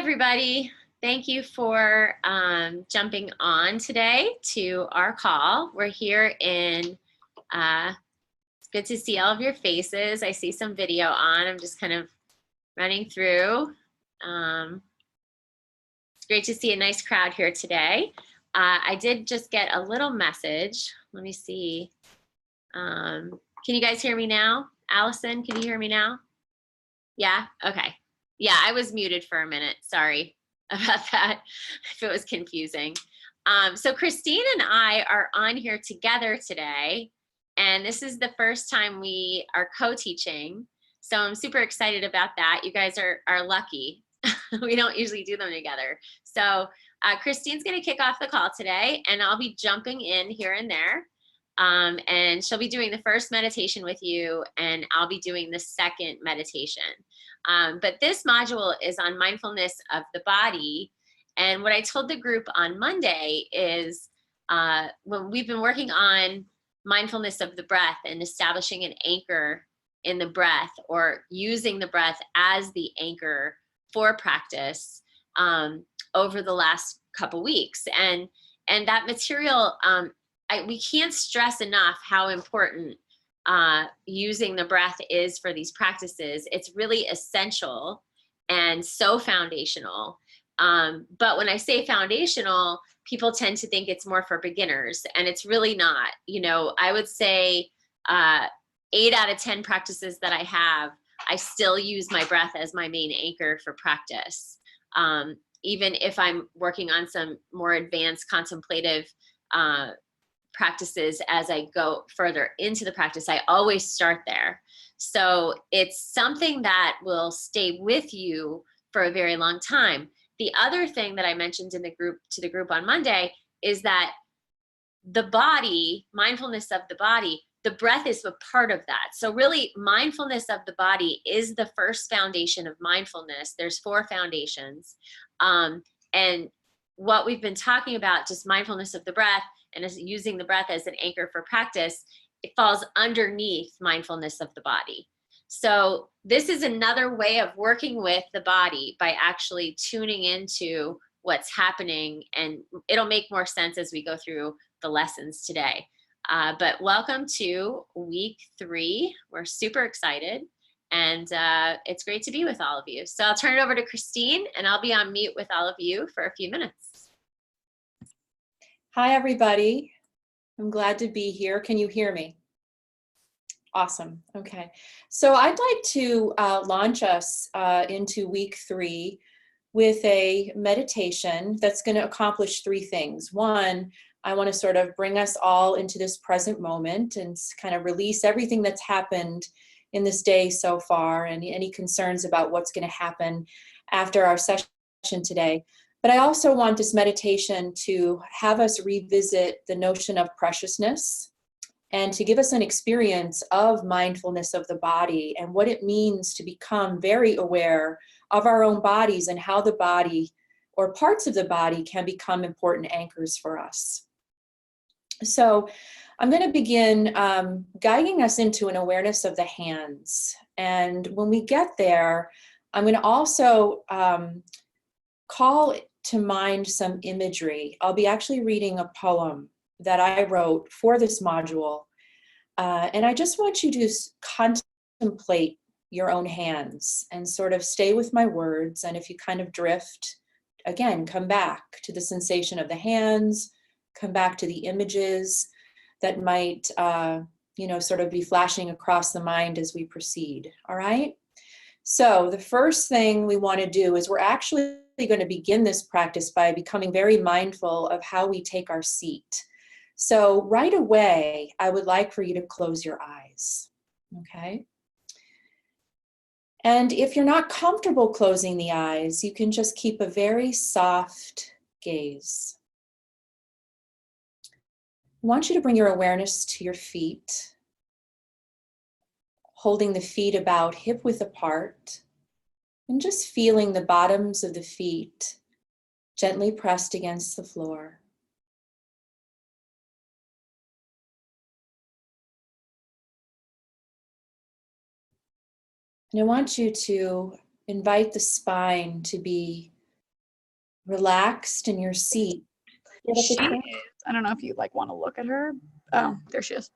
everybody. Thank you for jumping on today to our call. We're here in, it's good to see all of your faces. I see some video on. I'm just kind of running through. It's great to see a nice crowd here today. I did just get a little message. Let me see. Can you guys hear me now? Allison, can you hear me now? Yeah, okay. Yeah, I was muted for a minute. Sorry about that, if it was confusing. So Christine and I are on here together today, and this is the first time we are co-teaching. So I'm super excited about that. You guys are lucky. We don't usually do them together. So Christine's gonna kick off the call today, and I'll be jumping in here and there. And she'll be doing the first meditation with you, and I'll be doing the second meditation. But this module is on mindfulness of the body. And what I told the group on Monday is when we've been working on mindfulness of the breath and establishing an anchor in the breath, or using the breath as the anchor for practice over the last couple weeks. And that material, we can't stress enough how important using the breath is for these practices. It's really essential and so foundational. But when I say foundational, people tend to think it's more for beginners, and it's really not. You know, I would say 8 out of 10 practices that I have, I still use my breath as my main anchor for practice. Even if I'm working on some more advanced contemplative practices, as I go further into the practice, I always start there. So it's something that will stay with you for a very long time. The other thing that I mentioned in the group on Monday is that the body, mindfulness of the body, the breath is a part of that. So really, mindfulness of the body is the first foundation of mindfulness. There's 4 foundations. And what we've been talking about, just mindfulness of the breath, and is using the breath as an anchor for practice, it falls underneath mindfulness of the body. So this is another way of working with the body by actually tuning into what's happening, and it'll make more sense as we go through the lessons today. But welcome to week 3. We're super excited, and it's great to be with all of you. So I'll turn it over to Christine, and I'll be on mute with all of you for a few minutes. Hi, everybody. I'm glad to be here. Can you hear me? Awesome. Okay. So I'd like to launch us into week 3 with a meditation that's going to accomplish 3 things. One, I want to sort of bring us all into this present moment and kind of release everything that's happened in this day so far, and any concerns about what's going to happen after our session today. But I also want this meditation to have us revisit the notion of preciousness, and to give us an experience of mindfulness of the body and what it means to become very aware of our own bodies, and how the body or parts of the body can become important anchors for us. So I'm going to begin guiding us into an awareness of the hands. And when we get there, I'm going to also call to mind some imagery. I'll be actually reading a poem that I wrote for this module. And I just want you to contemplate your own hands and sort of stay with my words. And if you kind of drift, again, come back to the sensation of the hands, come back to the images that might, sort of be flashing across the mind as we proceed. All right? So the first thing we want to do is we're actually going to begin this practice by becoming very mindful of how we take our seat. So right away, I would like for you to close your eyes, okay? And if you're not comfortable closing the eyes, you can just keep a very soft gaze. I want you to bring your awareness to your feet, holding the feet about hip-width apart, and just feeling the bottoms of the feet gently pressed against the floor. And I want you to invite the spine to be relaxed in your seat. She is. I don't know if you'd like want to look at her. Oh, there she is.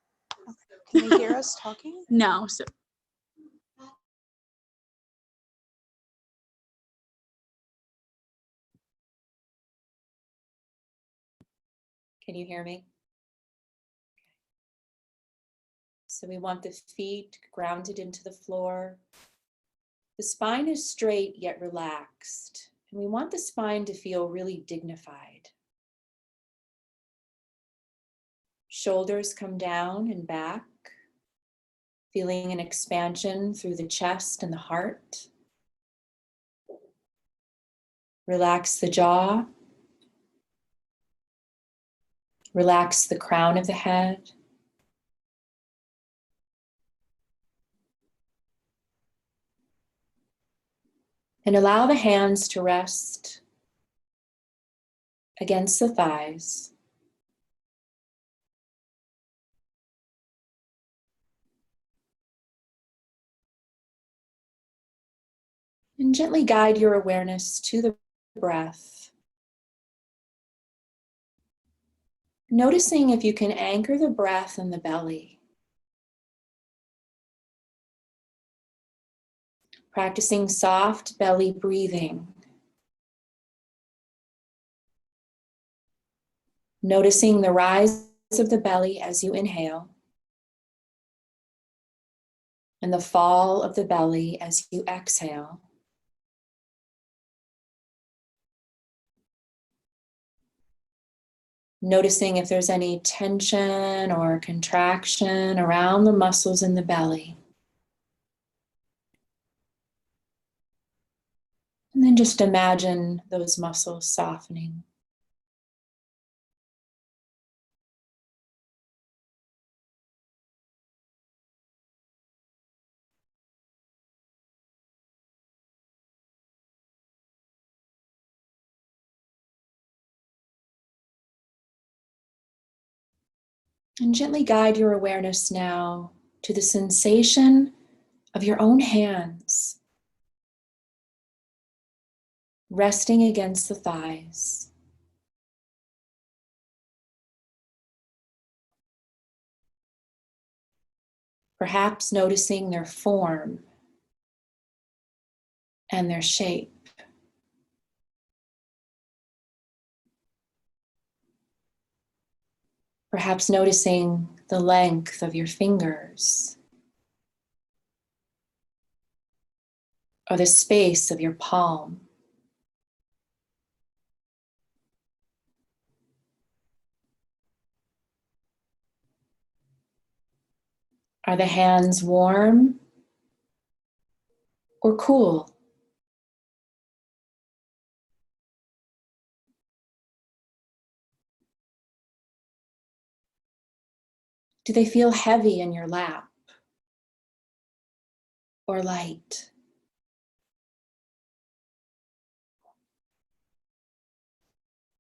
Can they hear us talking? No. So Can you hear me? So we want the feet grounded into the floor. The spine is straight yet relaxed, and we want the spine to feel really dignified. Shoulders come down and back, feeling an expansion through the chest and the heart. Relax the jaw. Relax the crown of the head. And allow the hands to rest against the thighs. And gently guide your awareness to the breath. Noticing if you can anchor the breath in the belly. Practicing soft belly breathing. Noticing the rise of the belly as you inhale, and the fall of the belly as you exhale. Noticing if there's any tension or contraction around the muscles in the belly. And then just imagine those muscles softening. And gently guide your awareness now to the sensation of your own hands resting against the thighs. Perhaps noticing their form and their shape. Perhaps noticing the length of your fingers or the space of your palm. Are the hands warm or cool? Do they feel heavy in your lap or light?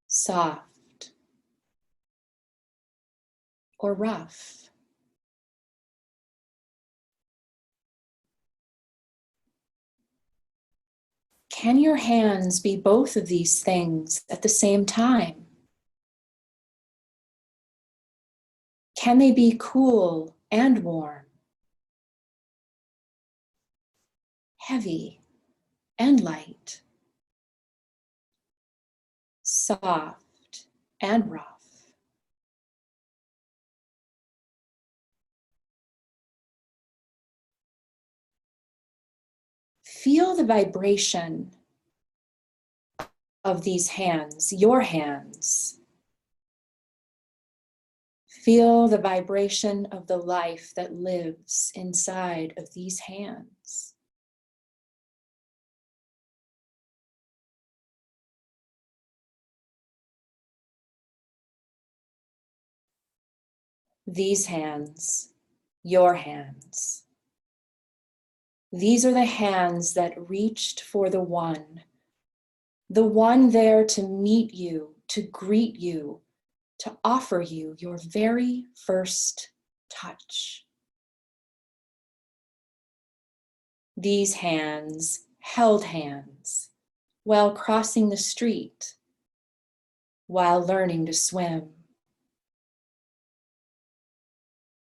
Soft or rough? Can your hands be both of these things at the same time? Can they be cool and warm? Heavy and light? Soft and rough? Feel the vibration of these hands, your hands. Feel the vibration of the life that lives inside of these hands. These hands, your hands. These are the hands that reached for the one there to meet you, to greet you, to offer you your very first touch. These hands held hands while crossing the street while learning to swim.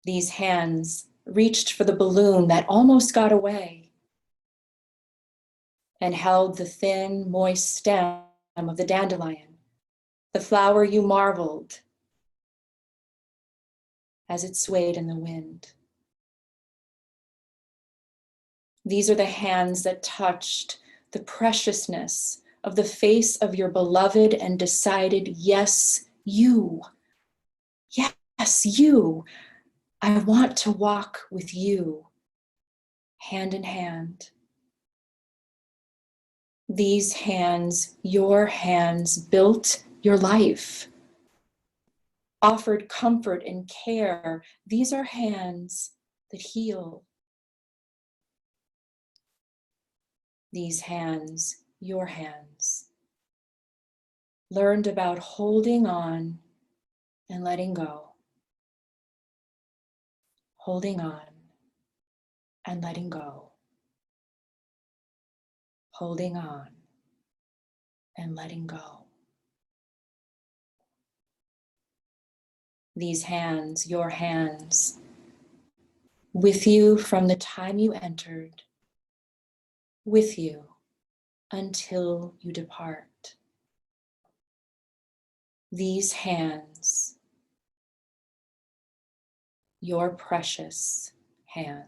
These hands reached for the balloon that almost got away and held the thin, moist stem of the dandelion, the flower you marveled as it swayed in the wind. These are the hands that touched the preciousness of the face of your beloved and decided, yes, you. Yes, you. I want to walk with you, hand in hand. These hands, your hands, built your life, offered comfort and care. These are hands that heal. These hands, your hands, learned about holding on and letting go. Holding on and letting go. Holding on and letting go. These hands, your hands, with you from the time you entered, with you until you depart. These hands, your precious hands.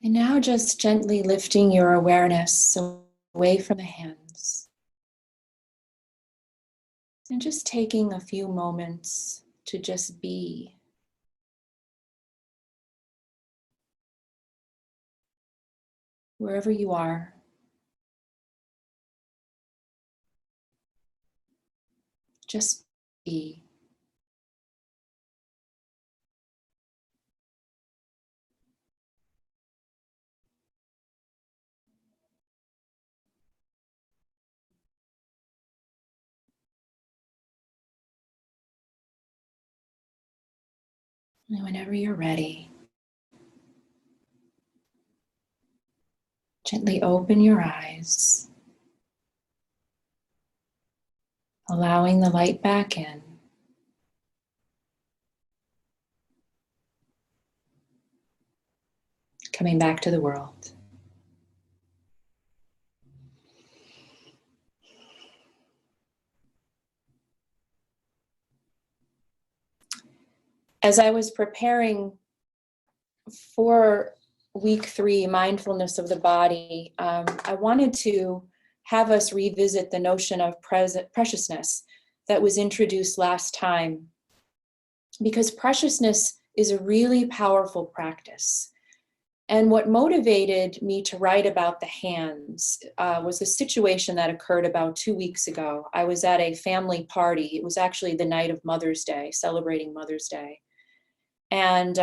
And now just gently lifting your awareness away from the hands. And just taking a few moments to just be. Wherever you are. Just be. And whenever you're ready, gently open your eyes, allowing the light back in. Coming back to the world. As I was preparing for week 3, mindfulness of the body, I wanted to have us revisit the notion of preciousness that was introduced last time, because preciousness is a really powerful practice. And what motivated me to write about the hands was a situation that occurred about 2 weeks ago. I was at a family party. It was actually the night of Mother's Day, celebrating Mother's Day. And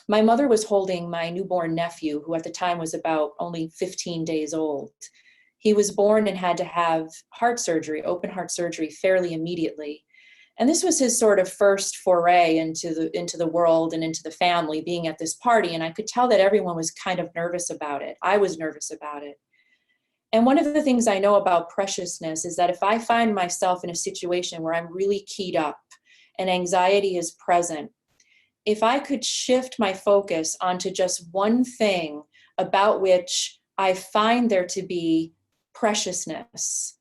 my mother was holding my newborn nephew, who at the time was about only 15 days old. He was born and had to have heart surgery, open heart surgery, fairly immediately. And this was his sort of first foray into the world and into the family, being at this party. And I could tell that everyone was kind of nervous about it. I was nervous about it. And one of the things I know about preciousness is that if I find myself in a situation where I'm really keyed up and anxiety is present, if I could shift my focus onto just one thing about which I find there to be preciousness,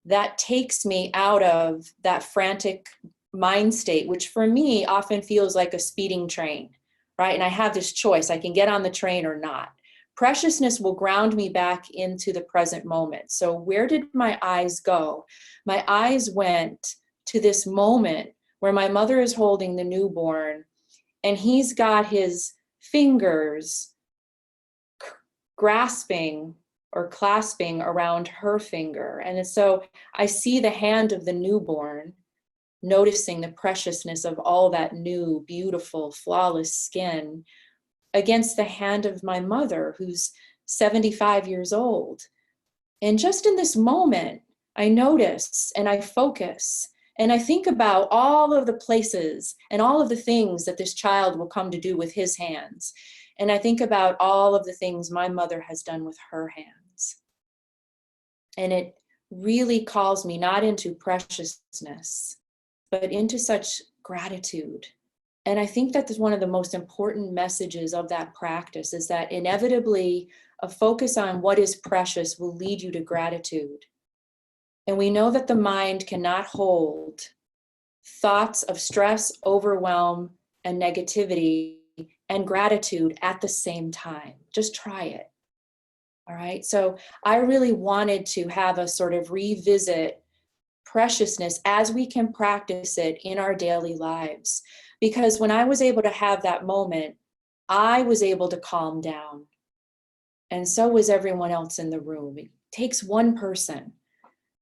that takes me out of that frantic mind state, which for me often feels like a speeding train, right? And I have this choice, I can get on the train or not. Preciousness will ground me back into the present moment. So where did my eyes go? My eyes went to this moment where my mother is holding the newborn and he's got his fingers grasping or clasping around her finger. And so I see the hand of the newborn, noticing the preciousness of all that new, beautiful, flawless skin against the hand of my mother, who's 75 years old. And just in this moment, I notice and I focus and I think about all of the places and all of the things that this child will come to do with his hands. And I think about all of the things my mother has done with her hands. And it really calls me not into preciousness, but into such gratitude. And I think that is one of the most important messages of that practice, is that inevitably a focus on what is precious will lead you to gratitude. And we know that the mind cannot hold thoughts of stress, overwhelm, and negativity and gratitude at the same time. Just try it. All right. So I really wanted to have a sort of revisit preciousness as we can practice it in our daily lives. Because when I was able to have that moment, I was able to calm down. And so was everyone else in the room. It takes one person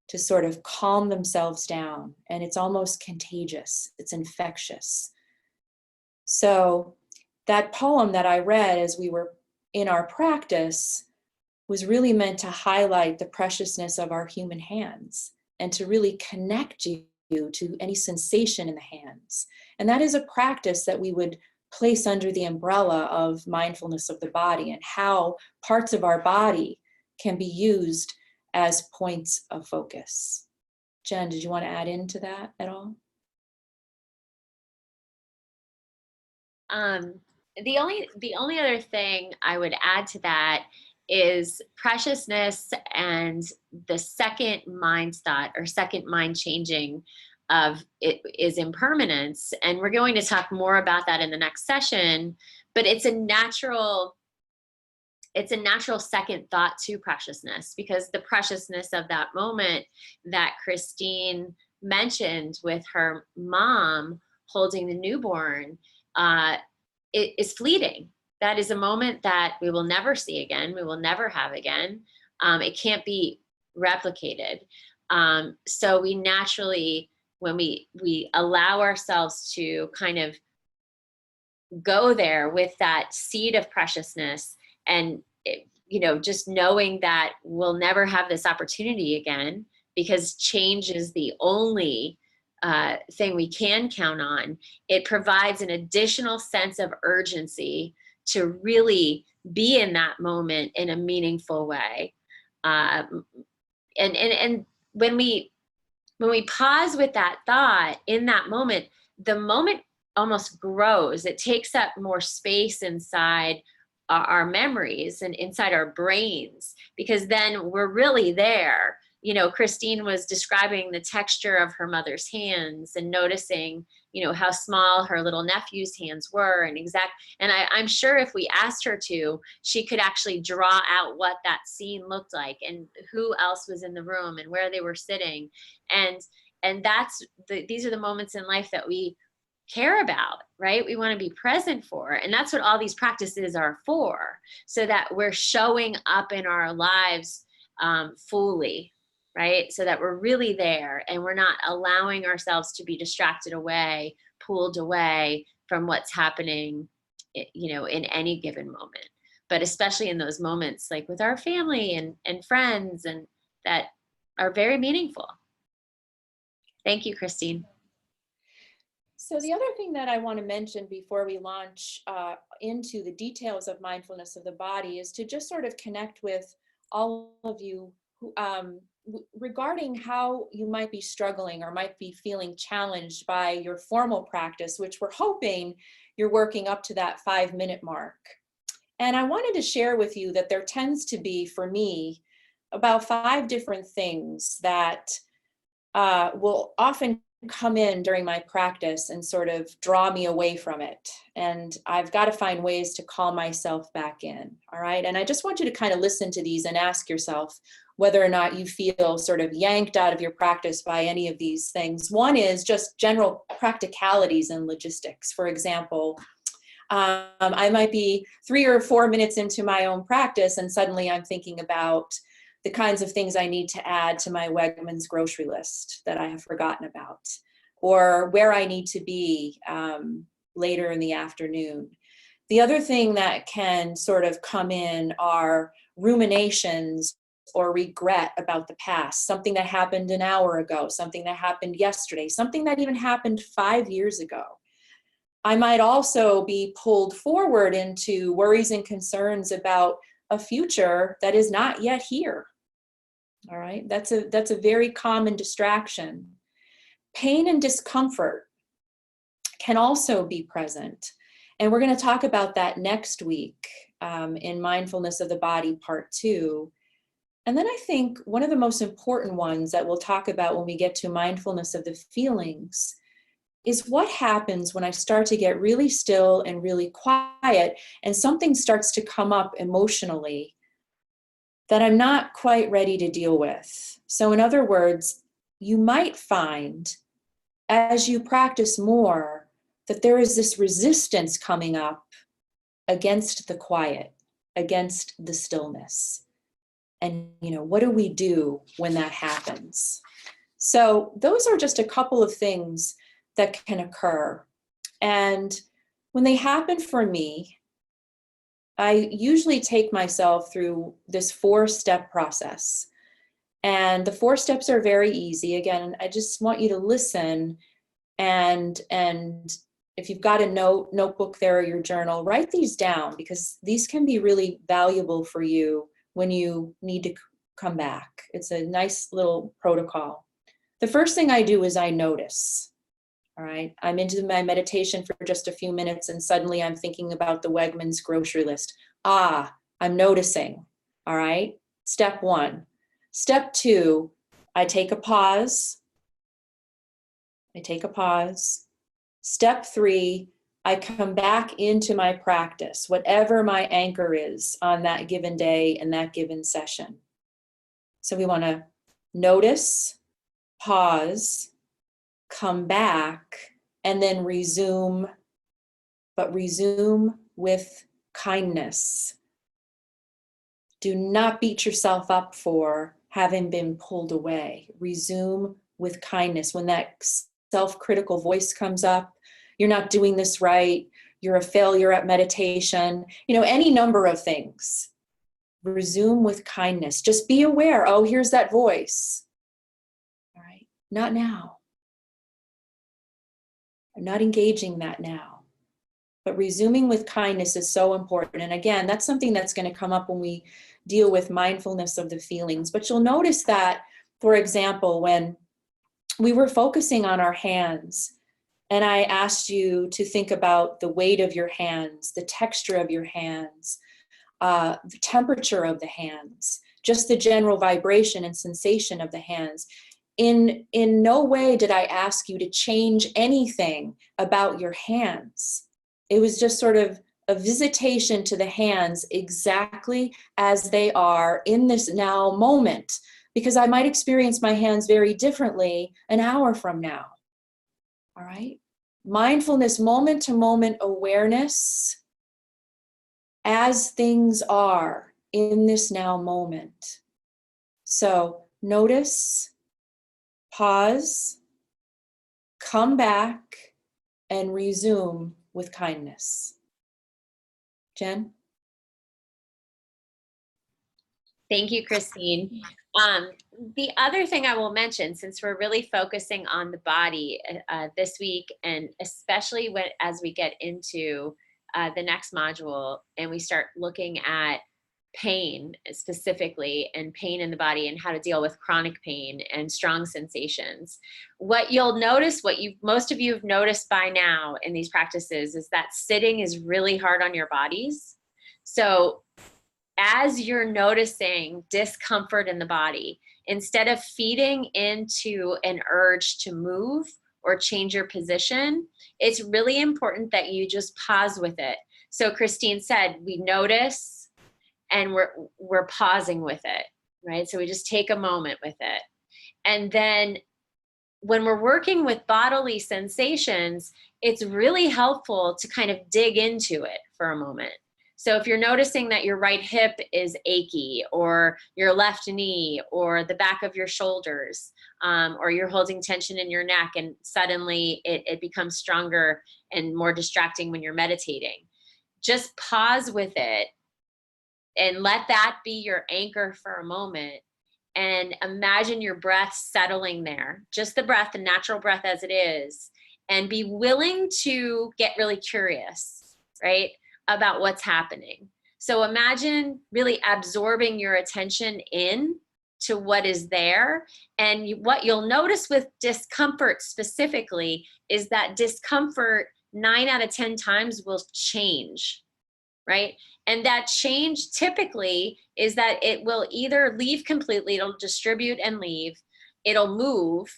to sort of calm themselves down, and it's almost contagious. It's infectious. So that poem that I read as we were in our practice was really meant to highlight the preciousness of our human hands and to really connect you to any sensation in the hands. And that is a practice that we would place under the umbrella of mindfulness of the body, and how parts of our body can be used as points of focus. Jen, did you want to add into that at all? The only other thing I would add to that is preciousness and the second mind thought or second mind changing of it is impermanence. And we're going to talk more about that in the next session, but it's a natural second thought to preciousness, because the preciousness of that moment that Christine mentioned with her mom holding the newborn, it is fleeting. That is a moment that we will never see again. We will never have again. It can't be replicated. So we naturally, when we allow ourselves to kind of go there with that seed of preciousness, and just knowing that we'll never have this opportunity again, because change is the only thing we can count on, it provides an additional sense of urgency to really be in that moment in a meaningful way. And when we pause with that thought in that moment, the moment almost grows. It takes up more space inside our memories and inside our brains, because then we're really there. Christine was describing the texture of her mother's hands and noticing, how small her little nephew's hands were and I'm sure if we asked her to, she could actually draw out what that scene looked like and who else was in the room and where they were sitting. And these are the moments in life that we care about, right? We want to be present for. And that's what all these practices are for, so that we're showing up in our lives fully, right? So that we're really there and we're not allowing ourselves to be distracted away, pulled away from what's happening, in any given moment. But especially in those moments, like with our family and friends, and that are very meaningful. Thank you, Christine. So the other thing that I want to mention before we launch into the details of mindfulness of the body is to just sort of connect with all of you who, regarding how you might be struggling or might be feeling challenged by your formal practice, which we're hoping you're working up to that 5-minute mark. And I wanted to share with you that there tends to be, for me, about 5 different things that will often come in during my practice and sort of draw me away from it. And I've got to find ways to call myself back in. All right. And I just want you to kind of listen to these and ask yourself whether or not you feel sort of yanked out of your practice by any of these things. One is just general practicalities and logistics. For example, I might be 3 or 4 minutes into my own practice and suddenly I'm thinking about the kinds of things I need to add to my Wegmans grocery list that I have forgotten about, or where I need to be later in the afternoon. The other thing that can sort of come in are ruminations or regret about the past, something that happened an hour ago, something that happened yesterday, something that even happened 5 years ago. I might also be pulled forward into worries and concerns about a future that is not yet here. All right, that's a very common distraction. Pain and discomfort can also be present. And we're going to talk about that next week in Mindfulness of the Body Part 2. And then I think one of the most important ones that we'll talk about when we get to mindfulness of the feelings is what happens when I start to get really still and really quiet and something starts to come up emotionally that I'm not quite ready to deal with. So in other words, you might find as you practice more that there is this resistance coming up against the quiet, against the stillness. And, what do we do when that happens? So those are just a couple of things that can occur. And when they happen for me, I usually take myself through this 4-step process. And the 4 steps are very easy. Again, I just want you to listen, and if you've got a notebook there or your journal, write these down, because these can be really valuable for you when you need to come back. It's a nice little protocol. The first thing I do is I notice. All right, I'm into my meditation for just a few minutes and suddenly I'm thinking about the Wegmans grocery list. I'm noticing. All right, step 1. Step 2, I take a pause. Step 3, I come back into my practice, whatever my anchor is on that given day and that given session. So we want to notice, pause, come back, and then resume, but resume with kindness. Do not beat yourself up for having been pulled away. Resume with kindness. When that self-critical voice comes up, you're not doing this right, you're a failure at meditation, any number of things. Resume with kindness. Just be aware, here's that voice. All right, not now. I'm not engaging that now. But resuming with kindness is so important. And again, that's something that's going to come up when we deal with mindfulness of the feelings. But you'll notice that, for example, when we were focusing on our hands, and I asked you to think about the weight of your hands, the texture of your hands, the temperature of the hands, just the general vibration and sensation of the hands. In no way did I ask you to change anything about your hands. It was just sort of a visitation to the hands exactly as they are in this now moment, because I might experience my hands very differently an hour from now. All right? Mindfulness, moment to moment awareness as things are in this now moment. So notice, pause, come back, and resume with kindness. Jen? Thank you, Christine. The other thing I will mention, since we're really focusing on the body this week, and especially as we get into the next module and we start looking at pain specifically, and pain in the body and how to deal with chronic pain and strong sensations. What you'll notice, most of you have noticed by now in these practices, is that sitting is really hard on your bodies. So as you're noticing discomfort in the body, instead of feeding into an urge to move or change your position, it's really important that you just pause with it. So Christine said, we notice and we're pausing with it, right? So we just take a moment with it. And then when we're working with bodily sensations, it's really helpful to kind of dig into it for a moment. So if you're noticing that your right hip is achy, or your left knee, or the back of your shoulders, or you're holding tension in your neck and suddenly it becomes stronger and more distracting when you're meditating, just pause with it and let that be your anchor for a moment, and imagine your breath settling there, just the breath, the natural breath as it is, and be willing to get really curious, right, about what's happening. So imagine really absorbing your attention in to what is there. And what you'll notice with discomfort specifically is that discomfort 9 out of 10 times will change, right? And that change typically is that it will either leave completely, it'll distribute and leave, it'll move,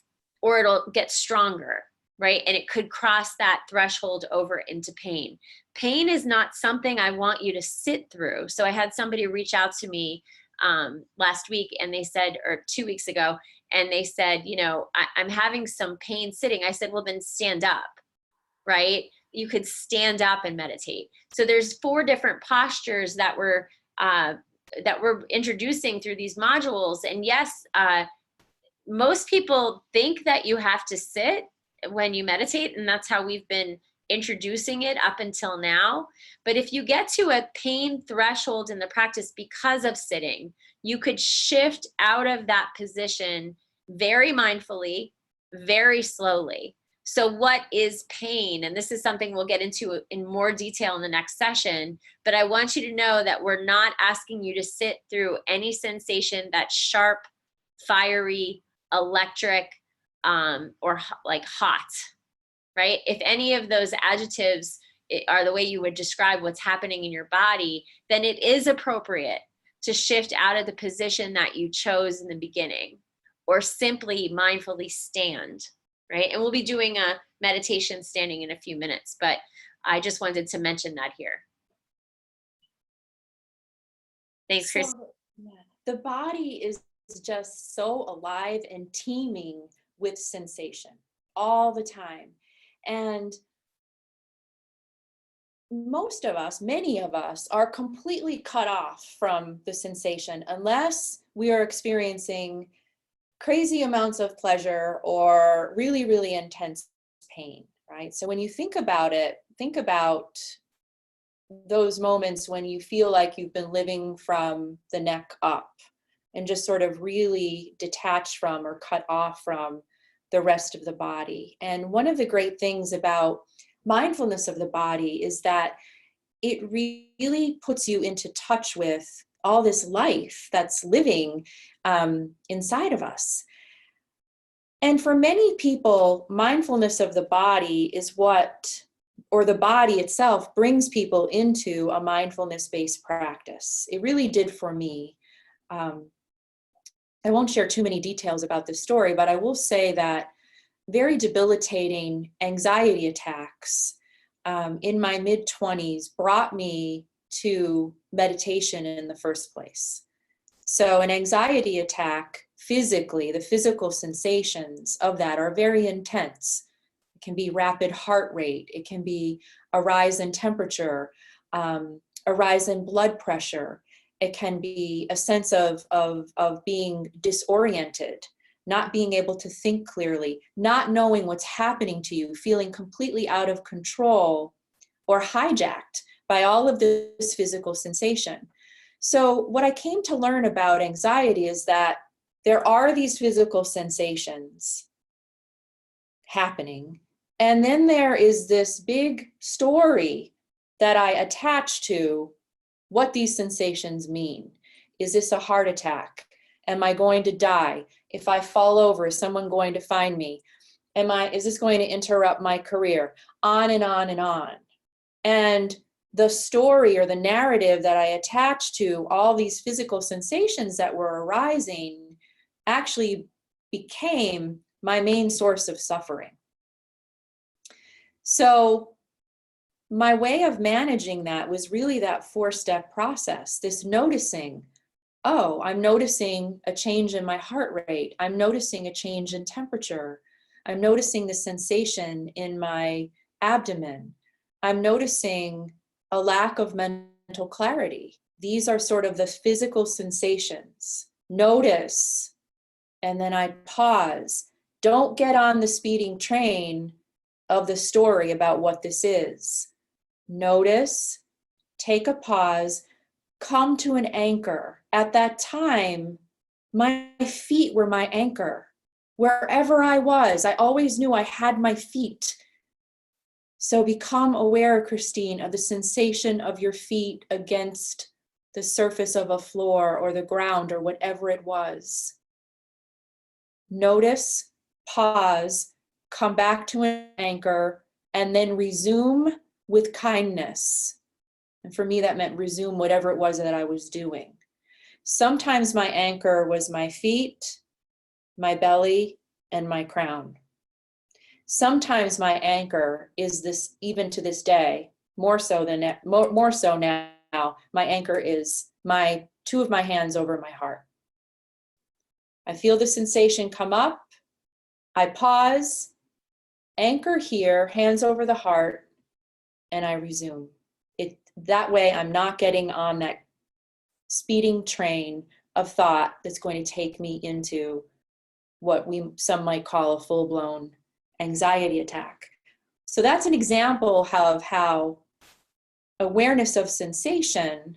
or it'll get stronger, right? And it could cross that threshold over into pain. Pain is not something I want you to sit through. So I had somebody reach out to me last week, and they said, or 2 weeks ago, and they said, I'm having some pain sitting. I said, well, then stand up, right? You could stand up and meditate. So there's 4 different postures that we're introducing through these modules. And yes, most people think that you have to sit when you meditate, and that's how we've been introducing it up until now. But if you get to a pain threshold in the practice because of sitting, you could shift out of that position very mindfully, very slowly. So what is pain? And this is something we'll get into in more detail in the next session, but I want you to know that we're not asking you to sit through any sensation that's sharp, fiery, electric, or like hot, right? If any of those adjectives are the way you would describe what's happening in your body, then it is appropriate to shift out of the position that you chose in the beginning, or simply mindfully stand, right? And we'll be doing a meditation standing in a few minutes, but I just wanted to mention that here. Thanks, Chris. So, yeah, the body is just so alive and teeming with sensation all the time. And most of us, many of us, are completely cut off from the sensation unless we are experiencing crazy amounts of pleasure or really, really intense pain, right? So when you think about it, think about those moments when you feel like you've been living from the neck up and just sort of really detached from or cut off from the rest of the body. And one of the great things about mindfulness of the body is that it really puts you into touch with all this life that's living inside of us. And for many people, mindfulness of the body is what, or the body itself brings people into a mindfulness-based practice. It really did for me. I won't share too many details about this story, but I will say that very debilitating anxiety attacks in my mid-20s brought me to meditation in the first place. So an anxiety attack, physically, the physical sensations of that are very intense. It can be rapid heart rate. It can be a rise in temperature, a rise in blood pressure. It can be a sense of being disoriented, not being able to think clearly, not knowing what's happening to you, feeling completely out of control or hijacked by all of this physical sensation. So what I came to learn about anxiety is that there are these physical sensations happening, and then there is this big story that I attach to what these sensations mean. Is this a heart attack? Am I going to die? If I fall over, is someone going to find me? Is this going to interrupt my career? On and on and on. And the story or the narrative that I attached to all these physical sensations that were arising actually became my main source of suffering. So my way of managing that was really that 4-step process, this noticing, oh, I'm noticing a change in my heart rate. I'm noticing a change in temperature. I'm noticing the sensation in my abdomen. I'm noticing a lack of mental mental clarity. These are sort of the physical sensations. Notice, and then I pause. Don't get on the speeding train of the story about what this is. Notice, take a pause, come to an anchor. At that time, my feet were my anchor. Wherever I was, I always knew I had my feet. So become aware, Christine, of the sensation of your feet against the surface of a floor or the ground or whatever it was. Notice, pause, come back to an anchor, and then resume with kindness. And for me, that meant resume whatever it was that I was doing. Sometimes my anchor was my feet, my belly, and my crown. Sometimes my anchor is this, even to this day, more so now, my anchor is two of my hands over my heart. I feel the sensation come up. I pause, anchor here, hands over the heart, and I resume. That way I'm not getting on that speeding train of thought that's going to take me into what some might call a full-blown anxiety attack. So that's an example of how awareness of sensation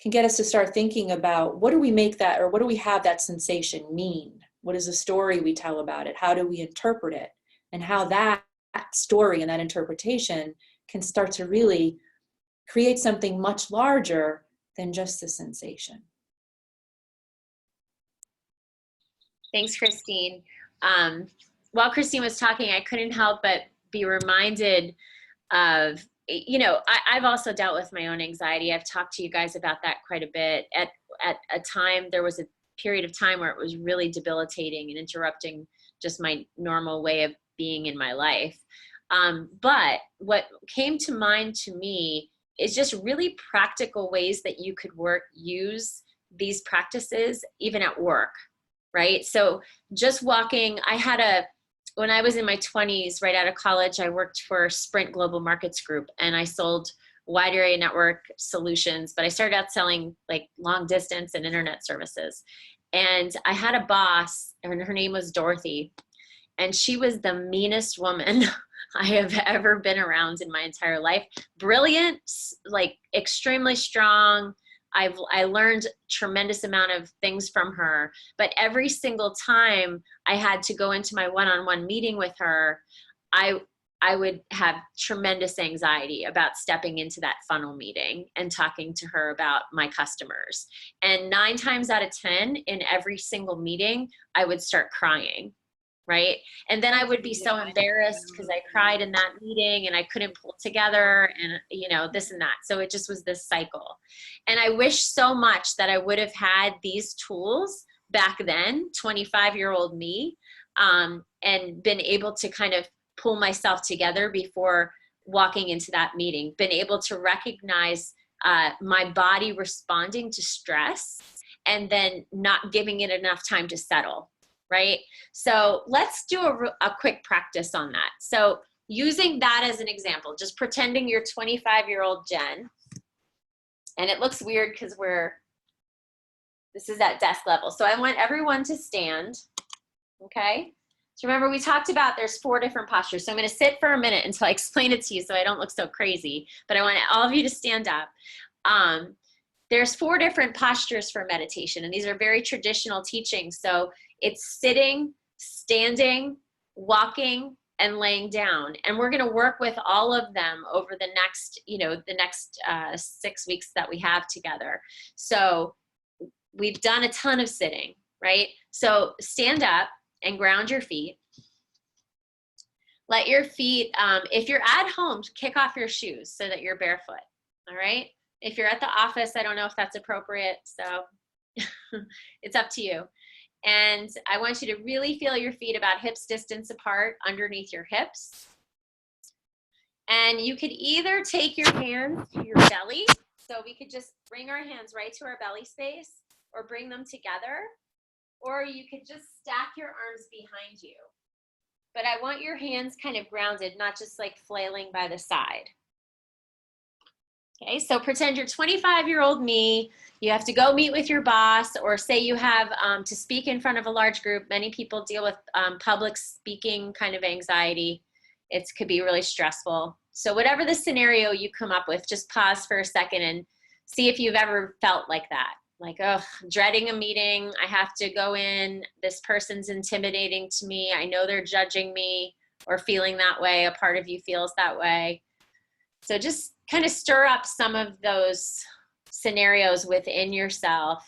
can get us to start thinking about what do we have that sensation mean? What is the story we tell about it? How do we interpret it? And how that story and that interpretation can start to really create something much larger than just the sensation. Thanks, Christine. While Christine was talking, I couldn't help but be reminded of, I've also dealt with my own anxiety. I've talked to you guys about that quite a bit. At a time, there was a period of time where it was really debilitating and interrupting just my normal way of being in my life. But what came to mind to me is just really practical ways that you could use these practices even at work, right? So just walking, when I was in my 20s, right out of college, I worked for Sprint Global Markets Group, and I sold wide area network solutions, but I started out selling like long distance and internet services. And I had a boss, and her name was Dorothy, and she was the meanest woman I have ever been around in my entire life. Brilliant, like extremely strong. I learned tremendous amount of things from her, but every single time I had to go into my one-on-one meeting with her, I would have tremendous anxiety about stepping into that funnel meeting and talking to her about my customers. And 9 times out of 10 in every single meeting, I would start crying. Right. And then I would be so embarrassed because I cried in that meeting and I couldn't pull together and, this and that. So it just was this cycle. And I wish so much that I would have had these tools back then, 25-year-old me, and been able to kind of pull myself together before walking into that meeting, been able to recognize my body responding to stress and then not giving it enough time to settle. Right? So let's do a quick practice on that. So using that as an example, just pretending you're 25-year-old Jen, and it looks weird because this is at desk level. So I want everyone to stand, okay? So remember we talked about there's 4 different postures. So I'm gonna sit for a minute until I explain it to you so I don't look so crazy, but I want all of you to stand up. There's 4 different postures for meditation, and these are very traditional teachings. So it's sitting, standing, walking, and laying down. And we're going to work with all of them over the next 6 weeks that we have together. So we've done a ton of sitting, right? So stand up and ground your feet. Let your feet, if you're at home, kick off your shoes so that you're barefoot, all right? If you're at the office, I don't know if that's appropriate, so it's up to you. And I want you to really feel your feet about hips distance apart underneath your hips. And you could either take your hands to your belly, so we could just bring our hands right to our belly space, or bring them together, or you could just stack your arms behind you. But I want your hands kind of grounded, not just like flailing by the side. Okay, so pretend you're 25-year-old me. You have to go meet with your boss, or say you have to speak in front of a large group. Many people deal with public speaking kind of anxiety. It could be really stressful. So whatever the scenario you come up with, just pause for a second and see if you've ever felt like that. Like, oh, dreading a meeting. I have to go in. This person's intimidating to me. I know they're judging me, or feeling that way. A part of you feels that way. So just kind of stir up some of those scenarios within yourself.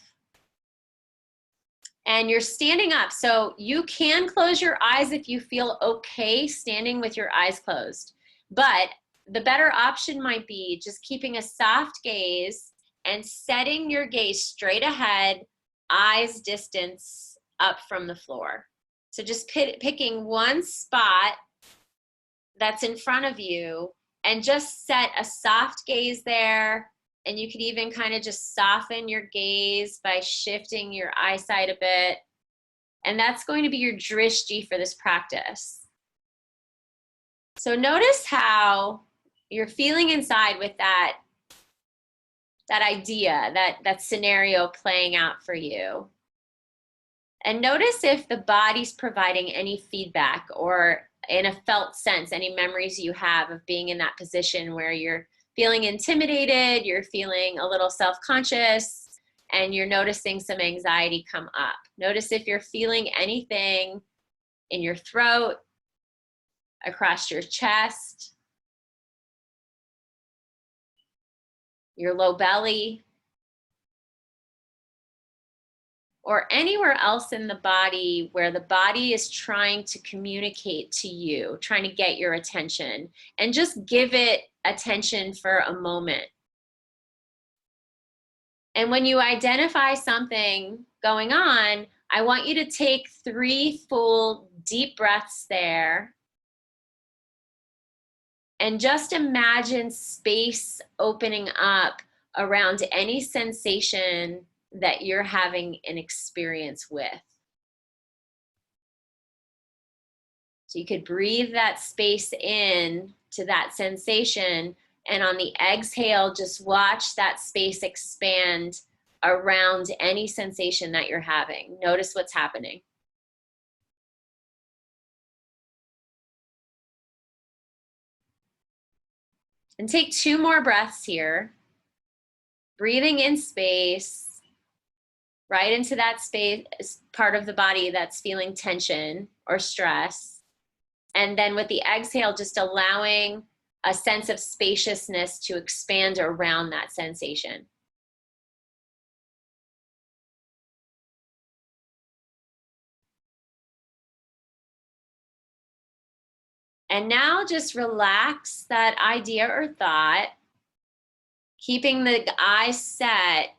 And you're standing up. So you can close your eyes if you feel okay standing with your eyes closed. But the better option might be just keeping a soft gaze and setting your gaze straight ahead, eyes distance up from the floor. So just picking one spot that's in front of you and just set a soft gaze there. And you could even kind of just soften your gaze by shifting your eyesight a bit. And that's going to be your drishti for this practice. So notice how you're feeling inside with that idea, that scenario playing out for you. And notice if the body's providing any feedback, or in a felt sense, any memories you have of being in that position where you're feeling intimidated, you're feeling a little self-conscious, and you're noticing some anxiety come up. Notice if you're feeling anything in your throat, across your chest, your low belly, or anywhere else in the body where the body is trying to communicate to you, trying to get your attention, and just give it attention for a moment. And when you identify something going on, I want you to take 3 full deep breaths there. And just imagine space opening up around any sensation that you're having an experience with. So you could breathe that space in to that sensation, and on the exhale, just watch that space expand around any sensation that you're having. Notice what's happening. And take 2 more breaths here. Breathing in space, right into that space, part of the body that's feeling tension or stress. And then with the exhale, just allowing a sense of spaciousness to expand around that sensation. And now just relax that idea or thought, keeping the eyes set.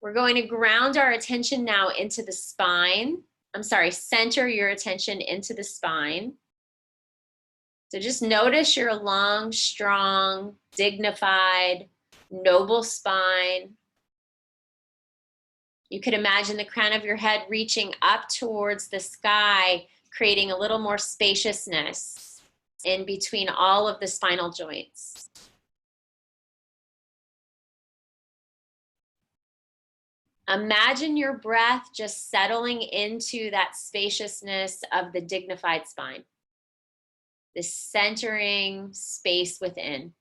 We're going to ground our attention now into the spine. Center your attention into the spine. So just notice your long, strong, dignified, noble spine. You could imagine the crown of your head reaching up towards the sky, creating a little more spaciousness in between all of the spinal joints. Imagine your breath just settling into that spaciousness of the dignified spine, this centering space within.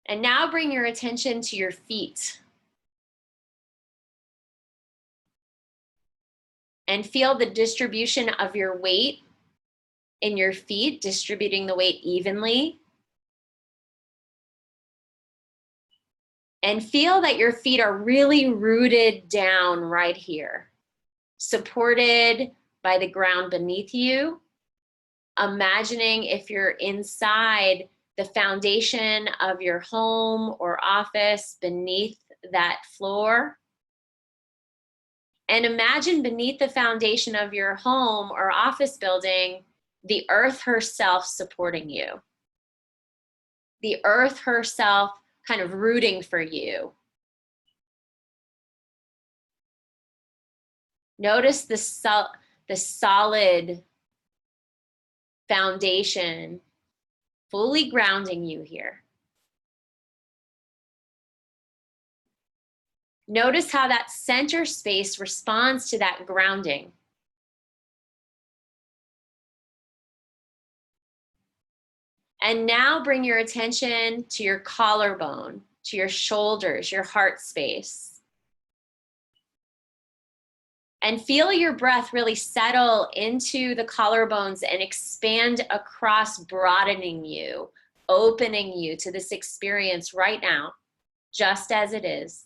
And now bring your attention to your feet. And feel the distribution of your weight in your feet, distributing the weight evenly. And feel that your feet are really rooted down right here, supported by the ground beneath you. Imagining if you're inside the foundation of your home or office beneath that floor. And imagine beneath the foundation of your home or office building, the earth herself supporting you. The earth herself kind of rooting for you. Notice the solid foundation, fully grounding you here. Notice how that center space responds to that grounding. And now bring your attention to your collarbone, to your shoulders, your heart space. And feel your breath really settle into the collarbones and expand across, broadening you, opening you to this experience right now, just as it is.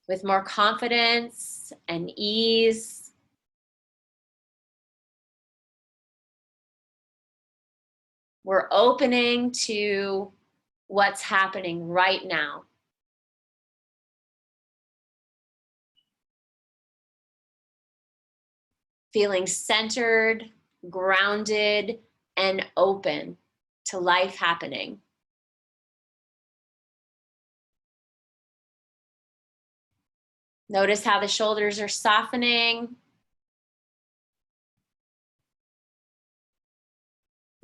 With more confidence and ease. We're opening to what's happening right now. Feeling centered, grounded, and open to life happening. Notice how the shoulders are softening.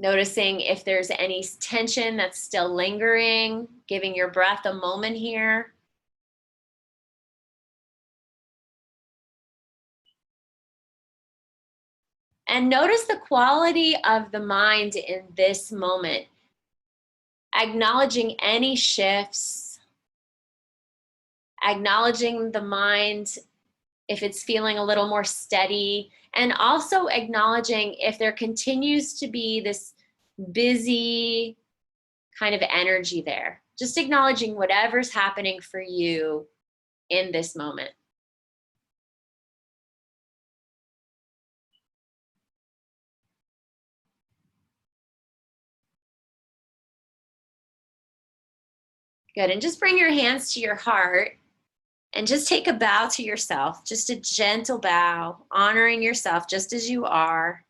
Noticing if there's any tension that's still lingering, giving your breath a moment here. And notice the quality of the mind in this moment. Acknowledging any shifts. Acknowledging the mind if it's feeling a little more steady. And also acknowledging if there continues to be this busy kind of energy there. Just acknowledging whatever's happening for you in this moment. Good, and just bring your hands to your heart and just take a bow to yourself, just a gentle bow, honoring yourself just as you are.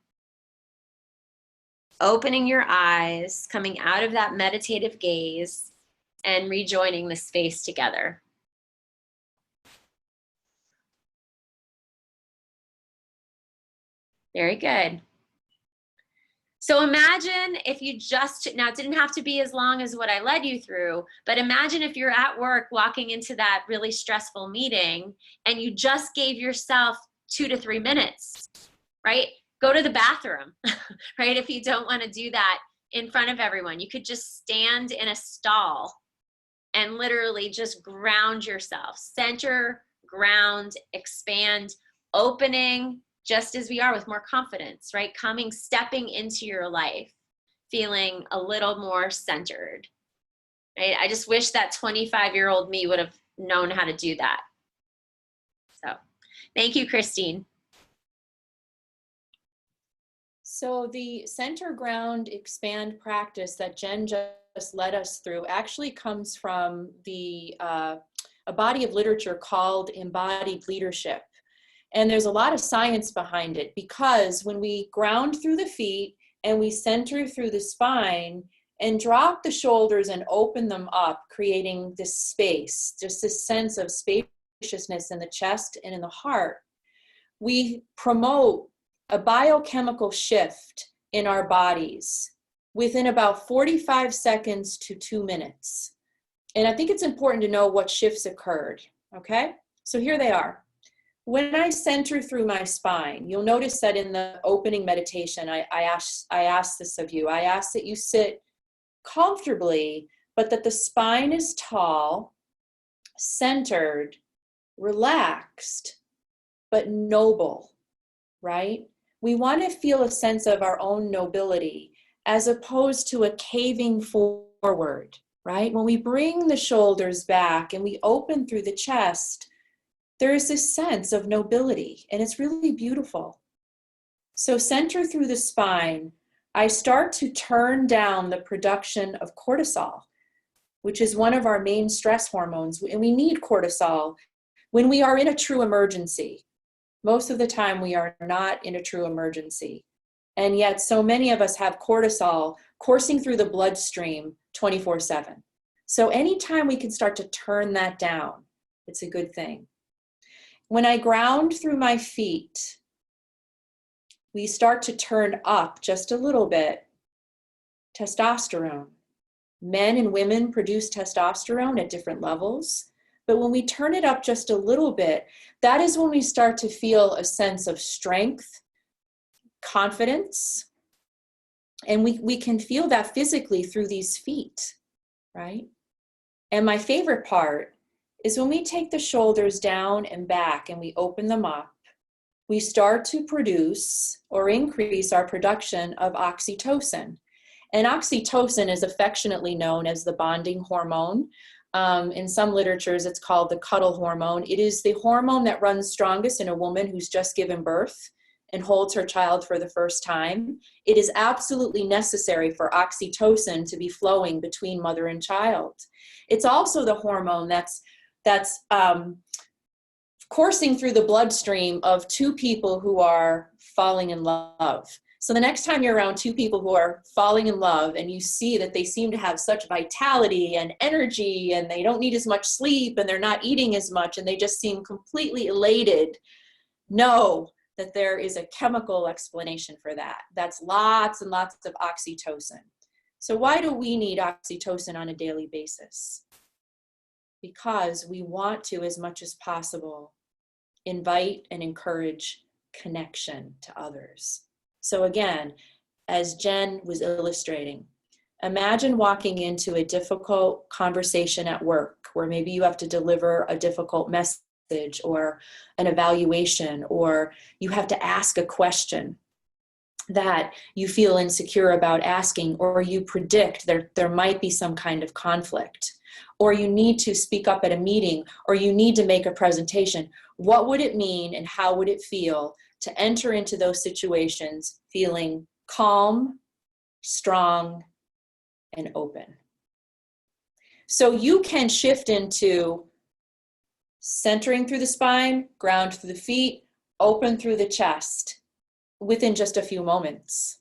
Opening your eyes, coming out of that meditative gaze and rejoining the space together. Very good. So imagine if you just, now it didn't have to be as long as what I led you through, but imagine if you're at work walking into that really stressful meeting and you just gave yourself 2 to 3 minutes, right? Go to the bathroom, right? If you don't want to do that in front of everyone, you could just stand in a stall and literally just ground yourself. Center, ground, expand, opening, just as we are with more confidence, right? Coming, stepping into your life, feeling a little more centered, right? I just wish that 25-year-old me would have known how to do that. So thank you, Christine. So the center, ground, expand practice that Jen just led us through actually comes from a body of literature called Embodied Leadership. And there's a lot of science behind it, because when we ground through the feet and we center through the spine and drop the shoulders and open them up, creating this space, just this sense of spaciousness in the chest and in the heart, we promote a biochemical shift in our bodies within about 45 seconds to 2 minutes. And I think it's important to know what shifts occurred, okay? So here they are. When I center through my spine, you'll notice that in the opening meditation, I asked this of you. I ask that you sit comfortably, but that the spine is tall, centered, relaxed, but noble, right? We want to feel a sense of our own nobility as opposed to a caving forward, right? When we bring the shoulders back and we open through the chest, there is this sense of nobility, and it's really beautiful. So center through the spine, I start to turn down the production of cortisol, which is one of our main stress hormones, and we need cortisol when we are in a true emergency. Most of the time we are not in a true emergency, and yet so many of us have cortisol coursing through the bloodstream 24/7. So anytime we can start to turn that down, it's a good thing. When I ground through my feet, we start to turn up just a little bit testosterone. Men and women produce testosterone at different levels, but when we turn it up just a little bit, that is when we start to feel a sense of strength, confidence, and we can feel that physically through these feet, right? And my favorite part is when we take the shoulders down and back and we open them up, we start to produce or increase our production of oxytocin. And oxytocin is affectionately known as the bonding hormone. In some literatures, it's called the cuddle hormone. It is the hormone that runs strongest in a woman who's just given birth and holds her child for the first time. It is absolutely necessary for oxytocin to be flowing between mother and child. It's also the hormone that's coursing through the bloodstream of two people who are falling in love. So the next time you're around two people who are falling in love and you see that they seem to have such vitality and energy and they don't need as much sleep and they're not eating as much and they just seem completely elated, know that there is a chemical explanation for that. That's lots and lots of oxytocin. So why do we need oxytocin on a daily basis? Because we want to, as much as possible, invite and encourage connection to others. So again, as Jen was illustrating, imagine walking into a difficult conversation at work where maybe you have to deliver a difficult message or an evaluation, or you have to ask a question that you feel insecure about asking, or you predict there might be some kind of conflict, or you need to speak up at a meeting, or you need to make a presentation. What would it mean and how would it feel to enter into those situations feeling calm, strong, and open? So you can shift into centering through the spine, ground through the feet, open through the chest within just a few moments,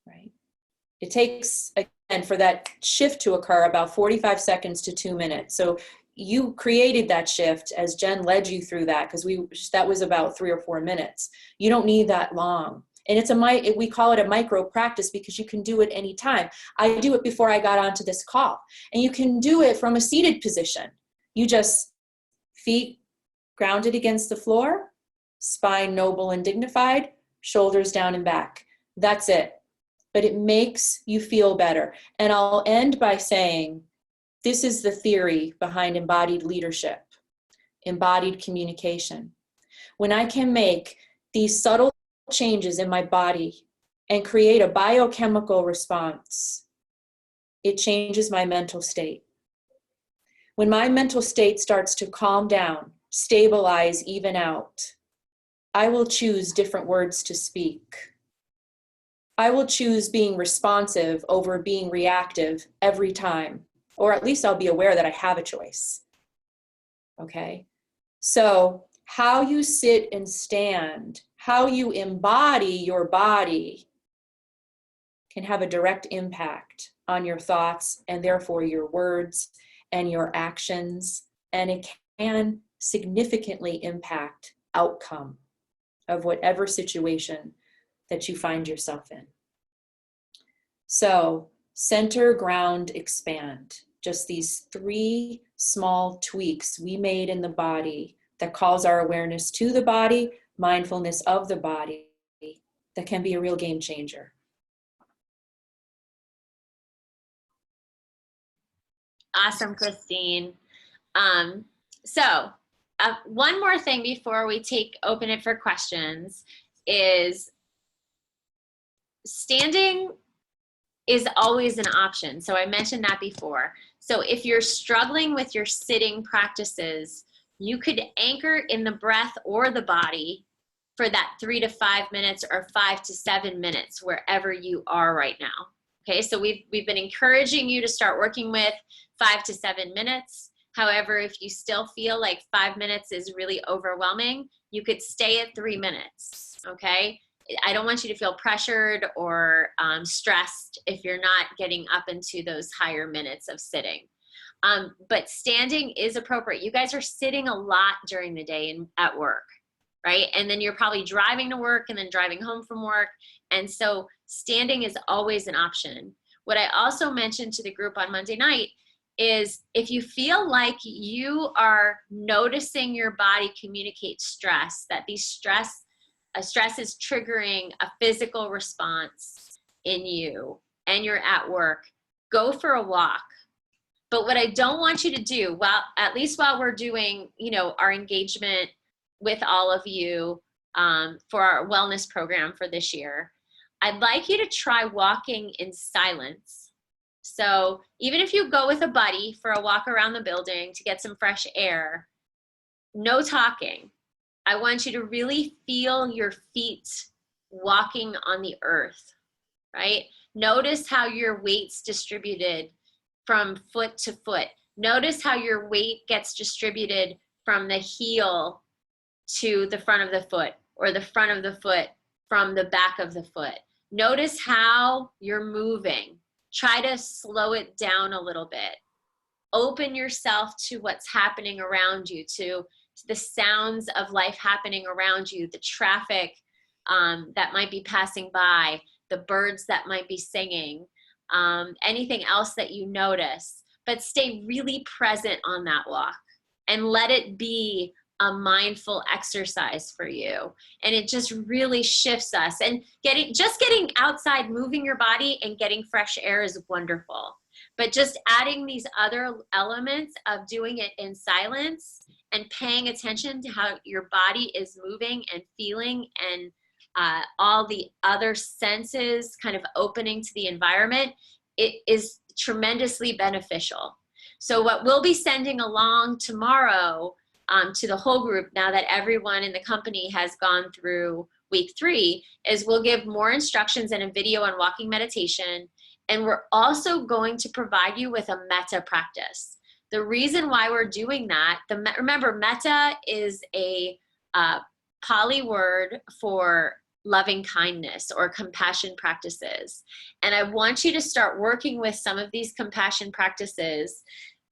right? It takes, again, for that shift to occur about 45 seconds to 2 minutes. So you created that shift as Jen led you through that, because that was about 3 or 4 minutes. You don't need that long. And we call it a micro practice because you can do it anytime. I do it before I got onto this call. And you can do it from a seated position. You just feet grounded against the floor, spine noble and dignified, shoulders down and back. That's it. But it makes you feel better. And I'll end by saying, this is the theory behind embodied leadership, embodied communication. When I can make these subtle changes in my body and create a biochemical response, it changes my mental state. When my mental state starts to calm down, stabilize, even out, I will choose different words to speak. I will choose being responsive over being reactive every time, or at least I'll be aware that I have a choice. Okay? So how you sit and stand, how you embody your body can have a direct impact on your thoughts and therefore your words and your actions, and it can significantly impact outcome of whatever situation that you find yourself in. So center, ground, expand. Just these 3 small tweaks we made in the body that calls our awareness to the body, mindfulness of the body, that can be a real game changer. Awesome, Christine. So one more thing before we open it for questions is standing is always an option. So I mentioned that before. So if you're struggling with your sitting practices, you could anchor in the breath or the body for that 3 to 5 minutes or 5 to 7 minutes, wherever you are right now. Okay, so we've been encouraging you to start working with 5 to 7 minutes. However, if you still feel like 5 minutes is really overwhelming, you could stay at 3 minutes, okay? I don't want you to feel pressured or stressed if you're not getting up into those higher minutes of sitting. But standing is appropriate. You guys are sitting a lot during the day at work, right? And then you're probably driving to work and then driving home from work. And so standing is always an option. What I also mentioned to the group on Monday night is if you feel like you are noticing your body communicate stress, that stress is triggering a physical response in you and you're at work, go for a walk. But what I don't want you to do, at least while we're doing, our engagement with all of you for our wellness program for this year, I'd like you to try walking in silence. So even if you go with a buddy for a walk around the building to get some fresh air, no talking. I want you to really feel your feet walking on the earth, right? Notice how your weight's distributed from foot to foot. Notice how your weight gets distributed from the heel to the front of the foot, or the front of the foot from the back of the foot. Notice how you're moving. Try to slow it down a little bit. Open yourself to what's happening around you, to the sounds of life happening around you, the traffic that might be passing by, the birds that might be singing, anything else that you notice. But stay really present on that walk and let it be a mindful exercise for you. And it just really shifts us. And getting outside, moving your body and getting fresh air is wonderful. But just adding these other elements of doing it in silence and paying attention to how your body is moving and feeling, and all the other senses kind of opening to the environment, it is tremendously beneficial. So what we'll be sending along tomorrow to the whole group, now that everyone in the company has gone through week 3, is we'll give more instructions and a video on walking meditation. And we're also going to provide you with a metta practice. The reason why we're doing that, remember, metta is a Pali word for loving kindness or compassion practices. And I want you to start working with some of these compassion practices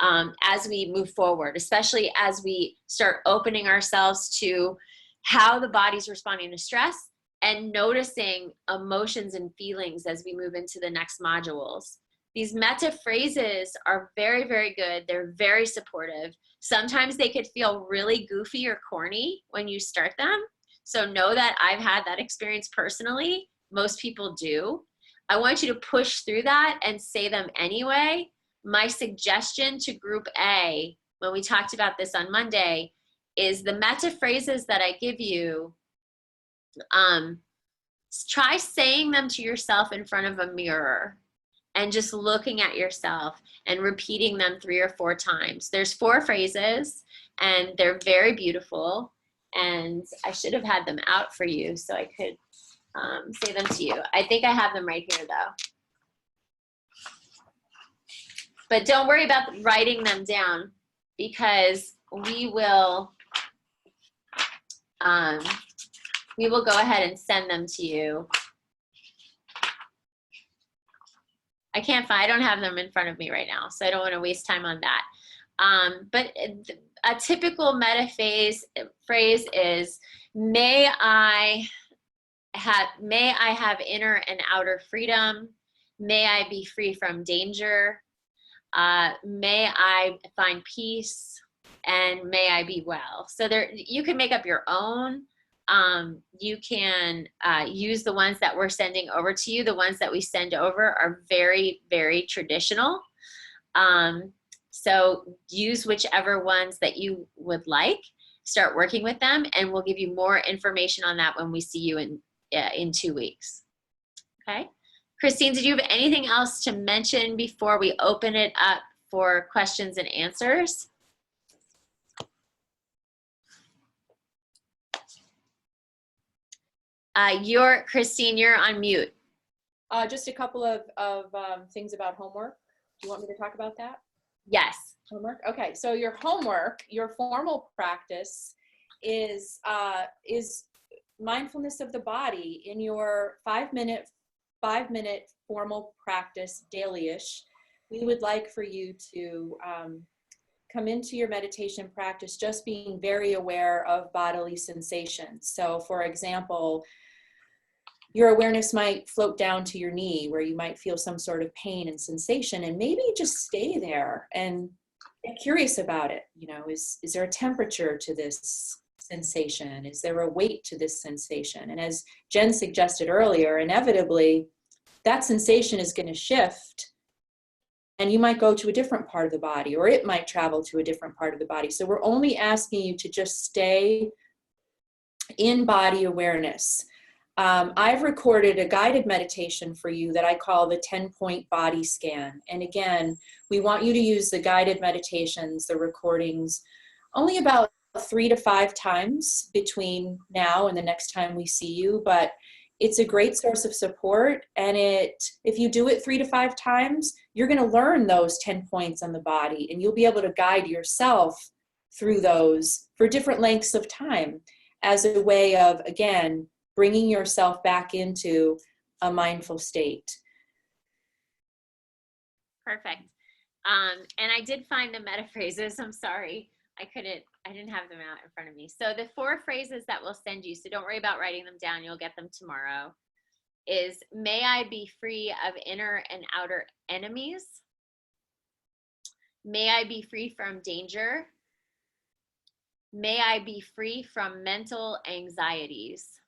as we move forward, especially as we start opening ourselves to how the body's responding to stress and noticing emotions and feelings as we move into the next modules. These metta phrases are very, very good. They're very supportive. Sometimes they could feel really goofy or corny when you start them. So know that I've had that experience personally. Most people do. I want you to push through that and say them anyway. My suggestion to group A, when we talked about this on Monday, is the metta phrases that I give you, try saying them to yourself in front of a mirror and just looking at yourself and repeating them 3 or 4 times. There's 4 phrases and they're very beautiful, and I should have had them out for you so I could say them to you. I think I have them right here though. But don't worry about writing them down, because we will go ahead and send them to you. I don't have them in front of me right now, so I don't want to waste time on that. But a typical metta phrase is, may I have inner and outer freedom. May I be free from danger. May I find peace, and may I be well. So you can make up your own. You can use the ones that we're sending over to you. The ones that we send over are very, very traditional. So use whichever ones that you would like. Start working with them, and we'll give you more information on that when we see you in 2 weeks. Okay. Christine, did you have anything else to mention before we open it up for questions and answers? Christine, you're on mute. Just a couple of things about homework. Do you want me to talk about that? Yes. Homework. Okay. So your homework, your formal practice is mindfulness of the body in your 5-minute formal practice daily-ish. we would like for you to come into your meditation practice just being very aware of bodily sensations. So for example, your awareness might float down to your knee where you might feel some sort of pain and sensation, and maybe just stay there and get curious about it. You know, is there a temperature to this sensation? Is there a weight to this sensation? And as Jen suggested earlier, inevitably that sensation is going to shift, and you might go to a different part of the body, or it might travel to a different part of the body. So we're only asking you to just stay in body awareness. I've recorded a guided meditation for you that I call the 10-point body scan. And again, we want you to use the guided meditations, the recordings, only about 3 to 5 times between now and the next time we see you. But it's a great source of support. And if you do it 3 to 5 times, you're going to learn those 10 points on the body, and you'll be able to guide yourself through those for different lengths of time as a way of, again, bringing yourself back into a mindful state. Perfect. And I did find the meta phrases. I'm sorry. I didn't have them out in front of me. So the 4 phrases that we'll send you, so don't worry about writing them down. You'll get them tomorrow, is may I be free of inner and outer enemies. May I be free from danger. May I be free from mental anxieties.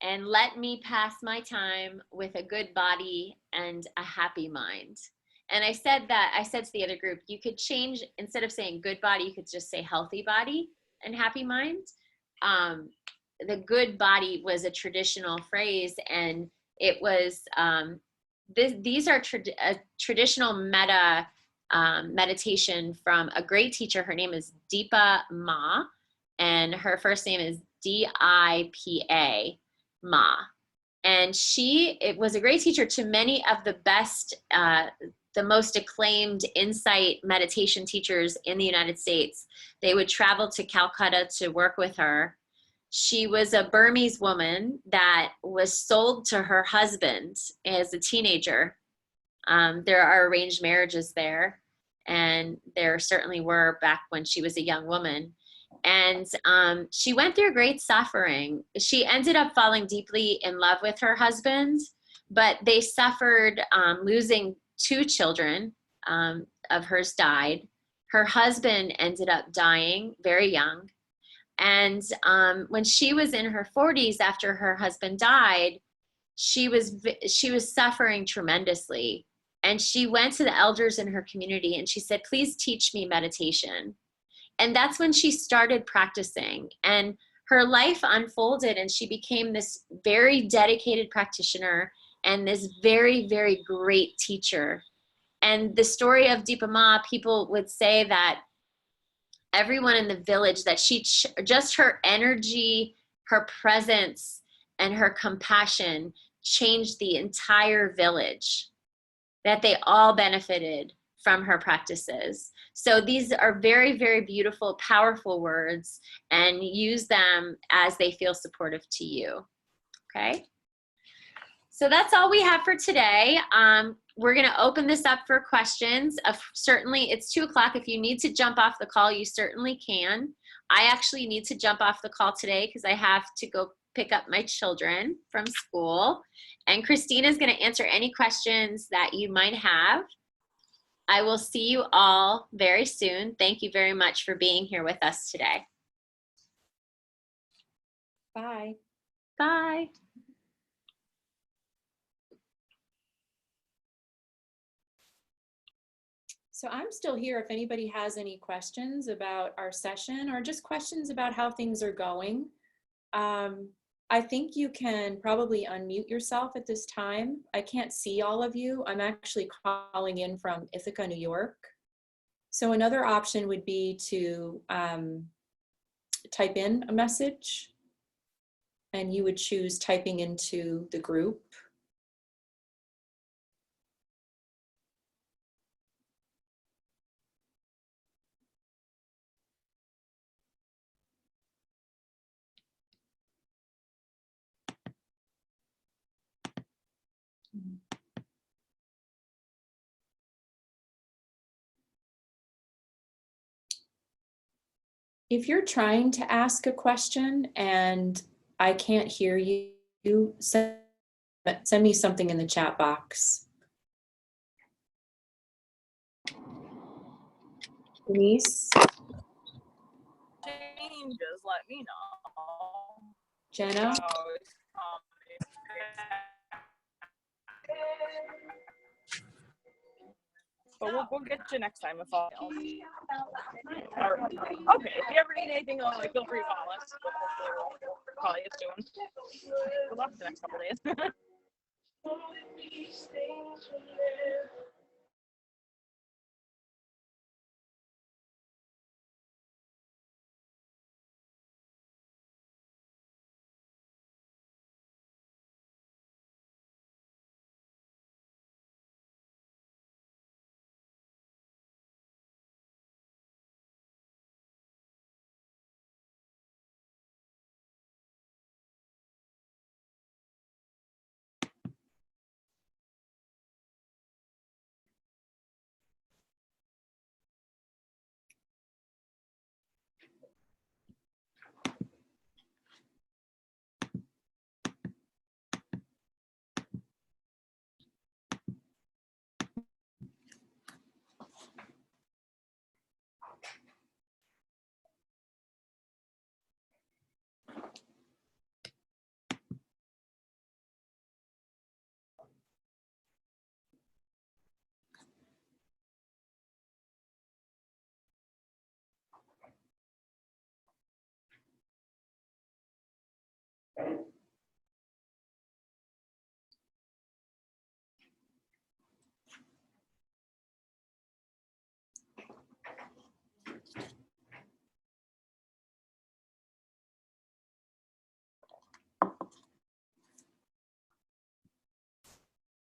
And let me pass my time with a good body and a happy mind. And I said to the other group, you could change, instead of saying good body, you could just say healthy body and happy mind. The good body was a traditional phrase, and it was, these are a traditional meditation from a great teacher. Her name is Dipa Ma, and her first name is D-I-P-A. Ma. And it was a great teacher to many of the best, the most acclaimed insight meditation teachers in the United States. They would travel to Calcutta to work with her. She was a Burmese woman that was sold to her husband as a teenager. There are arranged marriages there, and there certainly were back when she was a young woman. And she went through great suffering. She ended up falling deeply in love with her husband, but they suffered losing 2 children of hers died. Her husband ended up dying very young. And when she was in her 40s, after her husband died, she was suffering tremendously. And she went to the elders in her community and she said, please teach me meditation. And that's when she started practicing, and her life unfolded, and she became this very dedicated practitioner and this very, very great teacher. And the story of Dipa Ma, people would say that everyone in the village, that just her energy, her presence, and her compassion changed the entire village, that they all benefited from her practices. So these are very, very beautiful, powerful words, and use them as they feel supportive to you. Okay? So that's all we have for today. We're going to open this up for questions. Certainly, it's 2 o'clock. If you need to jump off the call, you certainly can. I actually need to jump off the call today because I have to go pick up my children from school. And Christina is going to answer any questions that you might have. I will see you all very soon. Thank you very much for being here with us today. Bye. Bye. So I'm still here if anybody has any questions about our session or just questions about how things are going. I think you can probably unmute yourself at this time. I can't see all of you. I'm actually calling in from Ithaca, New York. So another option would be to type in a message, and you would choose typing into the group. If you're trying to ask a question and I can't hear you, send me something in the chat box. Denise, Changes, let me know. Jenna, But we'll get you next time if all else. All right. Okay, if you ever need anything, like, feel free to call us. We'll call you soon. Good luck the next couple days.